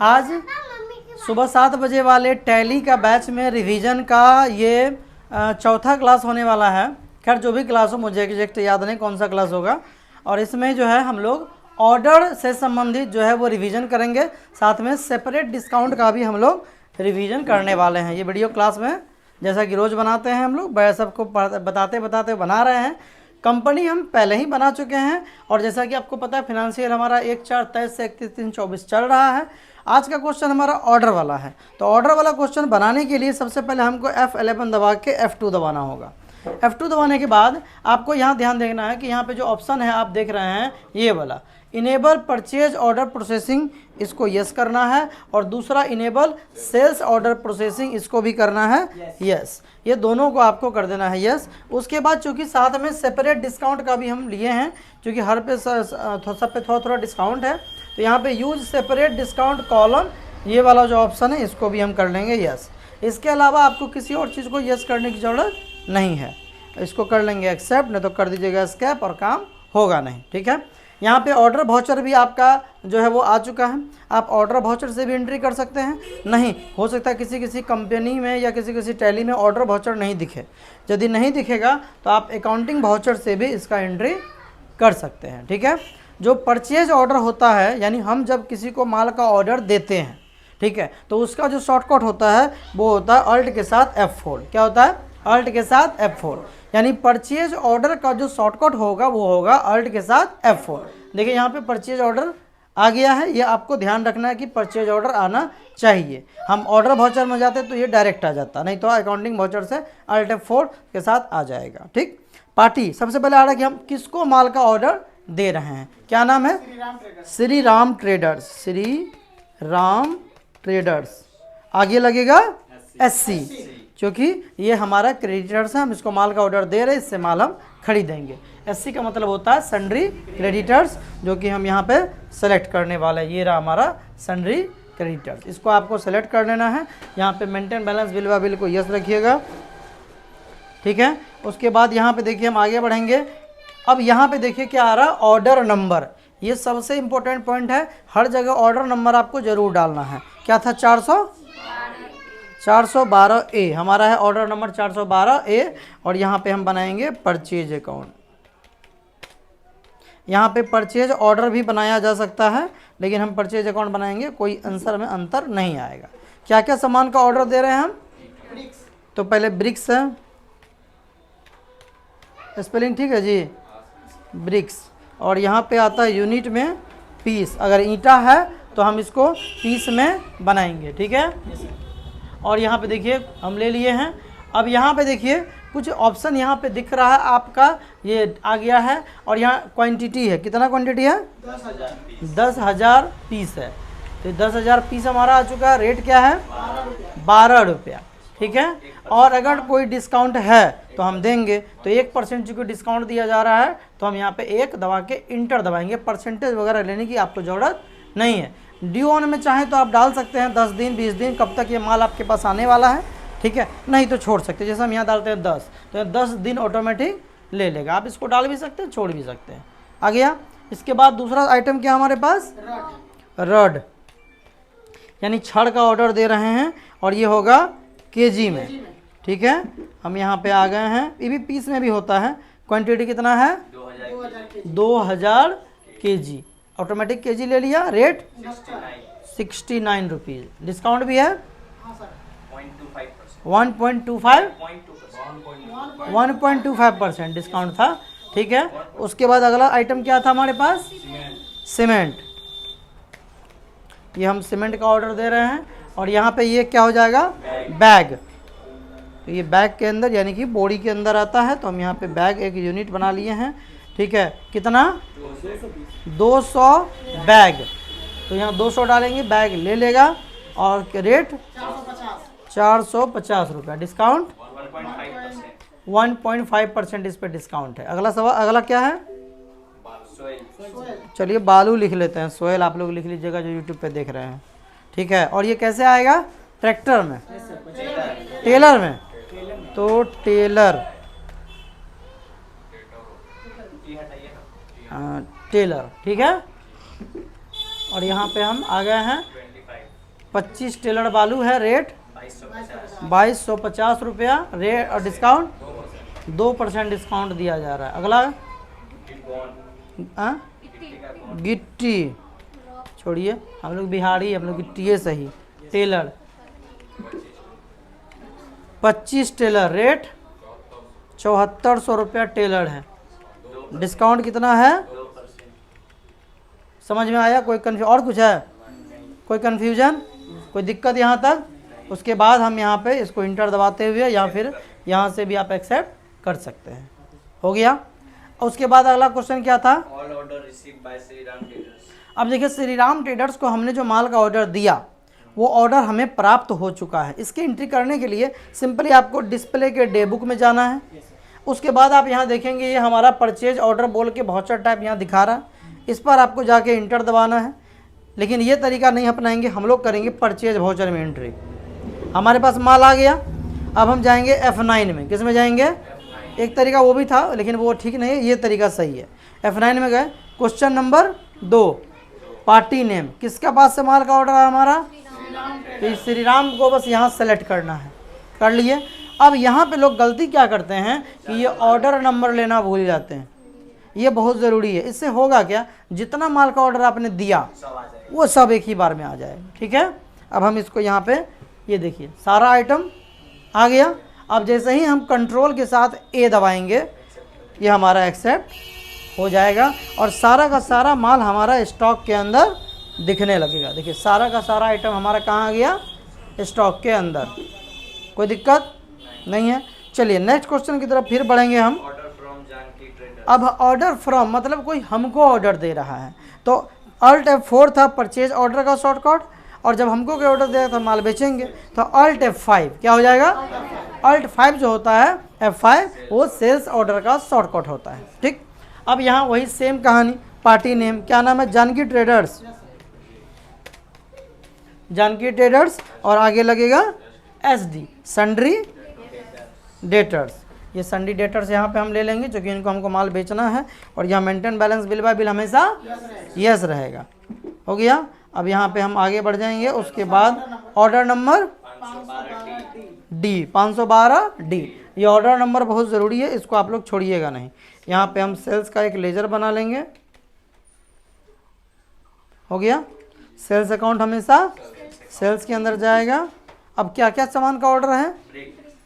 आज सुबह 7 बजे वाले टैली का बैच में रिवीजन का ये चौथा क्लास होने वाला है। खैर जो भी क्लास हो, मुझे एग्जैक्ट याद नहीं कौन सा क्लास होगा। और इसमें जो है हम लोग ऑर्डर से संबंधित जो है वो रिवीजन करेंगे, साथ में सेपरेट डिस्काउंट का भी हम लोग रिवीजन करने वाले हैं। ये वीडियो क्लास में जैसा कि रोज़ बनाते हैं हम लोग, सबको बताते बताते बना रहे हैं। कंपनी हम पहले ही बना चुके हैं और जैसा कि आपको पता है फिनेंशियल हमारा 1/4/23 से 31/3/24 चल रहा है। आज का क्वेश्चन हमारा ऑर्डर वाला है। तो ऑर्डर वाला क्वेश्चन बनाने के लिए सबसे पहले हमको F11 दबा के F2 दबाना होगा। F2 दबाने के बाद आपको यहाँ ध्यान देना है कि यहाँ पे जो ऑप्शन है आप देख रहे हैं ये वाला, इनेबल परचेज ऑर्डर प्रोसेसिंग, इसको यस करना है। और दूसरा इनेबल सेल्स ऑर्डर प्रोसेसिंग, इसको भी करना है यस। ये दोनों को आपको कर देना है यस। उसके बाद चूँकि साथ में सेपरेट डिस्काउंट का भी हम लिए हैं, क्योंकि हर पे सब पे थोड़ा थोड़ा डिस्काउंट है, तो यहाँ पे यूज सेपरेट डिस्काउंट कॉलम, ये वाला जो ऑप्शन है इसको भी हम कर लेंगे यस। इसके अलावा आपको किसी और चीज़ को यस करने की ज़रूरत नहीं है। इसको कर लेंगे एक्सेप्ट, नहीं तो कर दीजिएगा स्कैप और काम होगा नहीं। ठीक है। यहाँ पे ऑर्डर वाउचर भी आपका जो है वो आ चुका है। आप ऑर्डर वाउचर से भी एंट्री कर सकते हैं। नहीं हो सकता है किसी कंपनी में या किसी टैली में ऑर्डर वाउचर नहीं दिखे। यदि नहीं दिखेगा तो आप अकाउंटिंग वाउचर से भी इसका एंट्री कर सकते हैं। ठीक है। जो परचेज ऑर्डर होता है, यानी हम जब किसी को माल का ऑर्डर देते हैं, ठीक है, तो उसका जो शॉर्टकट होता है वो होता है अल्ट के साथ F4। क्या होता है? अल्ट के साथ F4। यानी परचेज ऑर्डर का जो शॉर्टकट होगा वो होगा अल्ट के साथ F4। देखिए यहाँ पे परचेज ऑर्डर आ गया है, ये आपको ध्यान रखना है कि परचेज ऑर्डर आना चाहिए। हम ऑर्डर वाउचर में जाते तो ये डायरेक्ट आ जाता, नहीं तो अकाउंटिंग वाउचर से अल्ट F4 के साथ आ जाएगा। ठीक। पार्टी सबसे पहले आ रहा है कि हम किसको माल का ऑर्डर दे रहे हैं। क्या नाम है? श्री राम ट्रेडर्स। श्री राम ट्रेडर्स, आगे लगेगा SC, क्योंकि ये हमारा क्रेडिटर्स है, हम इसको माल का ऑर्डर दे रहे हैं, इससे माल हम खरीदेंगे। SC का मतलब होता है सन्ड्री क्रेडिटर्स, जो कि हम यहाँ पे सेलेक्ट करने वाले हैं। ये रहा हमारा सन्ड्री क्रेडिटर्स, इसको आपको सेलेक्ट कर लेना है। यहाँ पे मेंटेन बैलेंस बिल व बिल को यस रखिएगा। ठीक है। उसके बाद यहाँ पे देखिए हम आगे बढ़ेंगे। अब यहाँ पे देखिए क्या आ रहा है, ऑर्डर नंबर। ये सबसे इम्पोर्टेंट पॉइंट है, हर जगह ऑर्डर नंबर आपको ज़रूर डालना है। क्या था? 412A हमारा है ऑर्डर नंबर 412A। और यहाँ पे हम बनाएंगे परचेज अकाउंट। यहाँ पे परचेज ऑर्डर भी बनाया जा सकता है, लेकिन हम परचेज अकाउंट बनाएंगे, कोई आंसर में अंतर नहीं आएगा। क्या क्या सामान का ऑर्डर दे रहे हैं हम? तो पहले ब्रिक्स है, स्पेलिंग ठीक है जी, ब्रिक्स। और यहाँ पे आता है यूनिट में पीस, अगर ईंटा है तो हम इसको पीस में बनाएंगे। ठीक है। और यहाँ पे देखिए हम ले लिए हैं। अब यहाँ पे देखिए कुछ ऑप्शन यहाँ पे दिख रहा है आपका, ये आ गया है। और यहाँ क्वांटिटी है, कितना क्वांटिटी है? 10,000 पीस है। तो 10,000 पीस हमारा आ चुका है। रेट क्या है? 12 रुपया। ठीक है। और अगर कोई डिस्काउंट है तो हम देंगे, तो 1% चूँकि डिस्काउंट दिया जा रहा है तो हम यहाँ पे 1 दबा के इंटर दबाएंगे। परसेंटेज वगैरह लेने की आपको ज़रूरत नहीं है। ड्यू ऑन में चाहें तो आप डाल सकते हैं 10 दिन 20 दिन, कब तक ये माल आपके पास आने वाला है। ठीक है। नहीं तो छोड़ सकते हैं, जैसे हम यहाँ डालते हैं 10, तो 10 दिन ऑटोमेटिक ले लेगा। आप इसको डाल भी सकते हैं, छोड़ भी सकते हैं। आ गया। इसके बाद दूसरा आइटम क्या हमारे पास? रड, यानी छड़ का ऑर्डर दे रहे हैं और ये होगा केजी में। ठीक है। हम यहाँ पे आ गए हैं, ये भी पीस में भी होता है। क्वांटिटी कितना है? 2000 केजी। ऑटोमेटिक केजी ले लिया। Rate 69 rupees. डिस्काउंट भी है 1.25% डिस्काउंट था। ठीक है। उसके बाद अगला आइटम क्या था हमारे पास? सीमेंट। ये हम सीमेंट का ऑर्डर दे रहे हैं। और यहाँ पे ये क्या हो जाएगा? बैग। तो ये बैग के अंदर यानी कि बोरी के अंदर आता है, तो हम यहाँ पे बैग एक यूनिट बना लिए हैं। ठीक है। कितना? 200 बैग। तो यहाँ 200 डालेंगे, बैग ले लेगा। और रेट 450 रुपया। डिस्काउंट 1.5% इस पर डिस्काउंट है। अगला सवाल, अगला क्या है? चलिए बालू लिख लेते हैं, सोयल आप लोग लिख लीजिएगा जो यूट्यूब पे देख रहे हैं। ठीक है। और ये कैसे आएगा? ट्रैक्टर में, टेलर में। तो टेलर, टेलर। ठीक है। और यहाँ पे हम आ गए हैं 25 टेलर बालू है, रेट 2250 रुपया, रेट और डिस्काउंट 2% डिस्काउंट दिया जा रहा है। अगला गिट्टी, छोड़िए हम लोग बिहारी, हम लोग गिट्टी सही। टेलर 25 टेलर, रेट 7400 रुपया टेलर है, डिस्काउंट कितना है? समझ में आया? कोई और कुछ है? कोई कन्फ्यूजन, कोई दिक्कत यहाँ तक? उसके बाद हम यहाँ पे इसको इंटर दबाते हुए या फिर यहाँ से भी आप एक्सेप्ट कर सकते हैं। हो गया। उसके बाद अगला क्वेश्चन क्या था? All order received by Shri Ram traders. अब देखिए श्री राम ट्रेडर्स को हमने जो माल का ऑर्डर दिया वो ऑर्डर हमें प्राप्त हो चुका है। इसकी एंट्री करने के लिए सिंपली आपको डिस्प्ले के डे बुक में जाना है। उसके बाद आप यहाँ देखेंगे ये हमारा परचेज ऑर्डर बोल के वाउचर टाइप यहाँ दिखा रहा है, इस पर आपको जाके इंटर दबाना है। लेकिन ये तरीका नहीं अपनाएंगे, हम लोग करेंगे परचेज वाउचर में एंट्री। हमारे पास माल आ गया, अब हम जाएंगे F9 में। किस में जाएंगे? एक तरीका वो भी था लेकिन वो ठीक नहीं है, ये तरीका सही है। F9 में गए, क्वेश्चन नंबर 2, पार्टी नेम, किसका पास से माल का ऑर्डर है हमारा? श्री राम को बस यहाँ सेलेक्ट करना है, कर लिए। अब यहाँ पे लोग गलती क्या करते हैं कि ये ऑर्डर नंबर लेना भूल जाते हैं, ये बहुत ज़रूरी है। इससे होगा क्या, जितना माल का ऑर्डर आपने दिया वो सब एक ही बार में आ जाएगा। ठीक है, अब हम इसको यहाँ पे ये देखिए सारा आइटम आ गया। अब जैसे ही हम कंट्रोल के साथ ए दबाएंगे ये हमारा एक्सेप्ट हो जाएगा और सारा का सारा माल हमारा स्टॉक के अंदर दिखने लगेगा। देखिए सारा का सारा आइटम हमारा कहाँ आ गया? स्टॉक के अंदर। कोई दिक्कत नहीं है। चलिए नेक्स्ट क्वेश्चन की तरफ फिर बढ़ेंगे हम। Order from Janki traders. अब ऑर्डर फ्रॉम मतलब कोई हमको ऑर्डर दे रहा है, तो Alt F4 था परचेज ऑर्डर का शॉर्टकट, और जब हमको कोई ऑर्डर देगा तो माल बेचेंगे तो Alt F5 क्या हो जाएगा? Alt 5 जो होता है F5 वो सेल्स ऑर्डर का शॉर्टकट होता है। ठीक, अब यहाँ वही सेम कहानी, पार्टी नेम क्या नाम है? जानकी ट्रेडर्स, जानकी ट्रेडर्स, और आगे लगेगा SD सन्ड्री डेटर्स। ये सन्ड्री डेटर्स यहाँ पे हम ले लेंगे क्योंकि इनको हमको माल बेचना है, और यहाँ maintain balance bill bye bill हमेशा यस रहेगा। हो गया। अब यहाँ पे हम आगे बढ़ जाएंगे। उसके बाद ऑर्डर नंबर D 512D, ये ऑर्डर नंबर बहुत ज़रूरी है, इसको आप लोग छोड़िएगा नहीं। यहाँ पे हम सेल्स का एक लेजर बना लेंगे। हो गया, सेल्स अकाउंट हमेशा सेल्स के अंदर जाएगा। अब क्या क्या सामान का ऑर्डर है?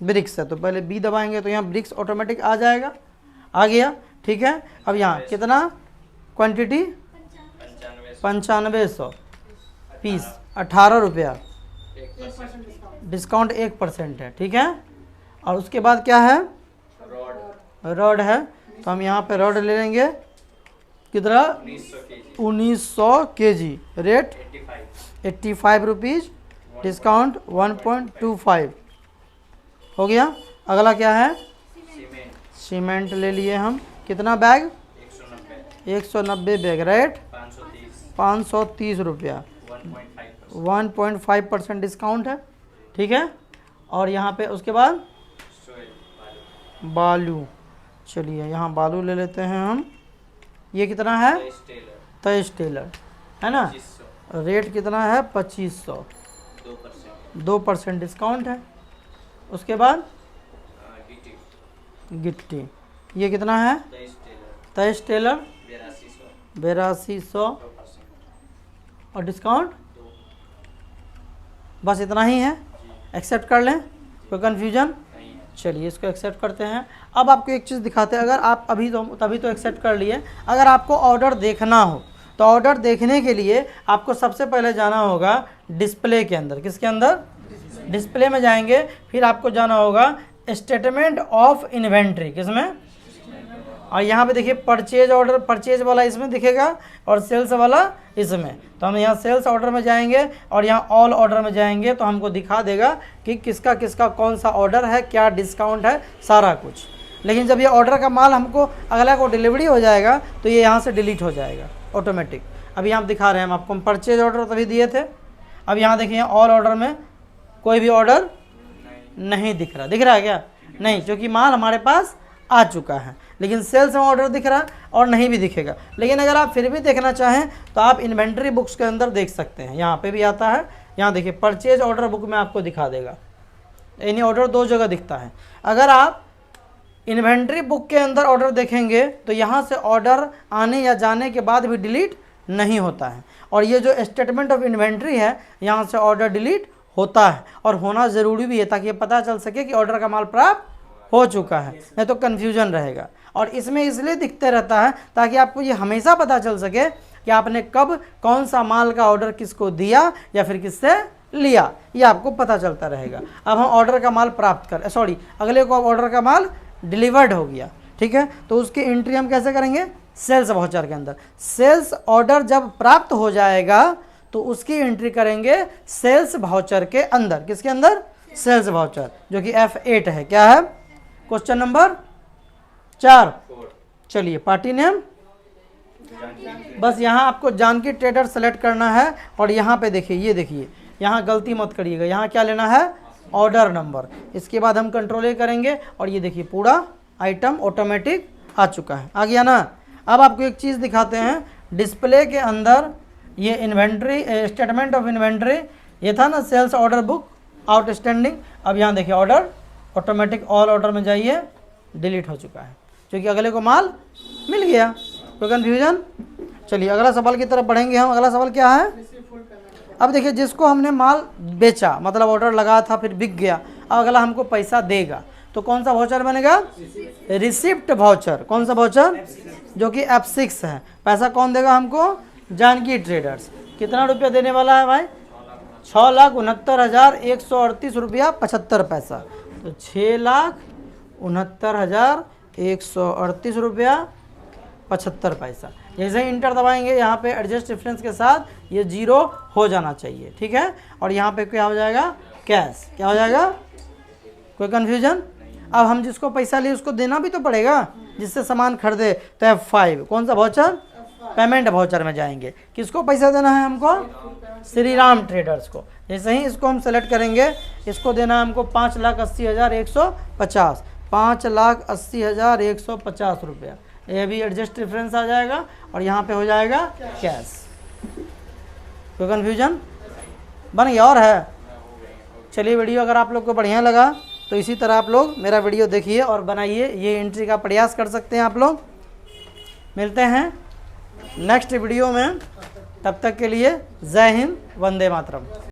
ब्रिक्स है, तो पहले बी दबाएंगे तो यहाँ ब्रिक्स ऑटोमेटिक आ जाएगा, आ गया। ठीक है, अब यहाँ कितना क्वांटिटी? 9500 पीस, 18 रुपया, डिस्काउंट 1% है। ठीक है, और उसके बाद क्या है? रॉड है, तो हम यहाँ पे रॉड ले लेंगे। कितना? 1900 केजी, रेट 85 रुपीज़, डिस्काउंट 1.25। हो गया। अगला क्या है? सीमेंट ले लिए हम, कितना बैग? 190 बैग, रेट 530 रुपया, 1.5% डिस्काउंट है। ठीक है, और यहाँ पे उसके बाद बालू, चलिए यहाँ बालू ले लेते हैं हम। ये कितना है? 23 टेलर है ना, रेट कितना है? 2500, 2% डिस्काउंट है। उसके बाद गिट्टी, ये कितना है? 23 टेलर, 8200, और डिस्काउंट बस इतना ही है। एक्सेप्ट कर लें, कोई कन्फ्यूजन? चलिए इसको एक्सेप्ट करते हैं। अब आपको एक चीज़ दिखाते हैं, अगर आप तभी तो एक्सेप्ट कर लिए। अगर आपको ऑर्डर देखना हो तो ऑर्डर देखने के लिए आपको सबसे पहले जाना होगा डिस्प्ले के अंदर। किसके अंदर? डिस्प्ले में जाएंगे, फिर आपको जाना होगा स्टेटमेंट ऑफ इन्वेंट्री। किसमें? और यहाँ पे देखिए परचेज ऑर्डर, परचेज वाला इसमें दिखेगा और सेल्स वाला इसमें। तो हम यहाँ सेल्स ऑर्डर में जाएंगे और यहाँ ऑल ऑर्डर में जाएंगे तो हमको दिखा देगा कि किसका किसका कौन सा ऑर्डर है, क्या डिस्काउंट है, सारा कुछ। लेकिन जब ये ऑर्डर का माल हमको अगला को डिलीवरी हो जाएगा तो ये यहाँ से डिलीट हो जाएगा ऑटोमेटिक। अभी यहाँ दिखा रहे हैं हम आपको, परचेज ऑर्डर तभी दिए थे। अब यहाँ देखिए ऑल ऑर्डर में कोई भी ऑर्डर नहीं दिख रहा। दिख रहा है क्या? नहीं, क्योंकि माल हमारे पास आ चुका है। लेकिन सेल्स में ऑर्डर दिख रहा है और नहीं भी दिखेगा। लेकिन अगर आप फिर भी देखना चाहें तो आप इन्वेंट्री बुक्स के अंदर देख सकते हैं, यहाँ पे भी आता है, यहाँ देखिए परचेज ऑर्डर बुक में आपको दिखा देगा, यानी ऑर्डर दो जगह दिखता है। अगर आप इन्वेंट्री बुक के अंदर ऑर्डर देखेंगे तो यहाँ से ऑर्डर आने या जाने के बाद भी डिलीट नहीं होता है, और ये जो स्टेटमेंट ऑफ इन्वेंट्री है यहाँ से ऑर्डर डिलीट होता है, और होना ज़रूरी भी है ताकि ये पता चल सके कि ऑर्डर का माल प्राप्त हो चुका है, नहीं तो कन्फ्यूजन रहेगा। और इसमें इसलिए दिखते रहता है ताकि आपको ये हमेशा पता चल सके कि आपने कब कौन सा माल का ऑर्डर किसको दिया या फिर किससे लिया, ये आपको पता चलता रहेगा। अब हम ऑर्डर का माल प्राप्त कर अगले को ऑर्डर का माल डिलीवर्ड हो गया, ठीक है, तो उसकी एंट्री हम कैसे करेंगे, सेल्स वाउचर के अंदर। सेल्स ऑर्डर जब प्राप्त हो जाएगा तो उसकी एंट्री करेंगे सेल्स वाउचर के अंदर। किसके अंदर, सेल्स वाउचर, जो कि F8 है। क्या है, क्वेश्चन नंबर 4। चलिए पार्टी नेम, बस यहाँ आपको जानकी ट्रेडर सेलेक्ट करना है, और यहाँ पे देखिए, ये देखिए यहाँ गलती मत करिएगा, यहाँ क्या लेना है, ऑर्डर नंबर। इसके बाद हम कंट्रोल ए करेंगे, और ये देखिए पूरा आइटम ऑटोमेटिक आ चुका है, आ गया ना। अब आपको एक चीज़ दिखाते हैं, डिस्प्ले के अंदर ये इन्वेंट्री स्टेटमेंट ऑफ इन्वेंट्री, ये था ना सेल्स ऑर्डर बुक आउटस्टैंडिंग। अब यहाँ देखिए ऑर्डर ऑटोमेटिक ऑल ऑर्डर में जाइए, डिलीट हो चुका है क्योंकि अगले को माल मिल गया। कोई कन्फ्यूजन। चलिए अगला सवाल की तरफ बढ़ेंगे हम। अगला सवाल क्या है, अब देखिए जिसको हमने माल बेचा, मतलब ऑर्डर लगा था फिर बिक गया, अब अगला हमको पैसा देगा, तो कौन सा वाउचर बनेगा, रिसिप्ट वाउचर। कौन सा वाउचर, जो कि F6 है। पैसा कौन देगा हमको, जानकी ट्रेडर्स। कितना रुपया देने वाला है भाई, 6,69,138 रुपया 75 पैसा। तो 6,69,138 रुपया 75 पैसा। जैसे ही इंटर दबाएंगे यहाँ पे एडजस्ट डिफरेंस के साथ ये 0 हो जाना चाहिए, ठीक है। और यहाँ पे क्या हो जाएगा, कैश। क्या हो जाएगा, कोई कन्फ्यूजन। अब हम जिसको पैसा लिए उसको देना भी तो पड़ेगा, जिससे सामान खरीदे, तो F5 कौन सा वाउचर, पेमेंट वाउचर में जाएंगे। किसको पैसा देना है हमको, श्री राम ट्रेडर्स को। जैसे ही इसको हम सेलेक्ट करेंगे, इसको देना है हमको 5,80,150, 5,80,150 रुपया। ये भी एडजस्ट डिफरेंस आ जाएगा, और यहाँ पे हो जाएगा कैश। कोई कन्फ्यूजन, बन गया और है। चलिए वीडियो अगर आप लोग को बढ़िया लगा तो इसी तरह आप लोग मेरा वीडियो देखिए और बनाइए, ये एंट्री का प्रयास कर सकते हैं आप लोग। मिलते हैं नेक्स्ट वीडियो में, तब तक के लिए जय हिंद, वंदे मातरम।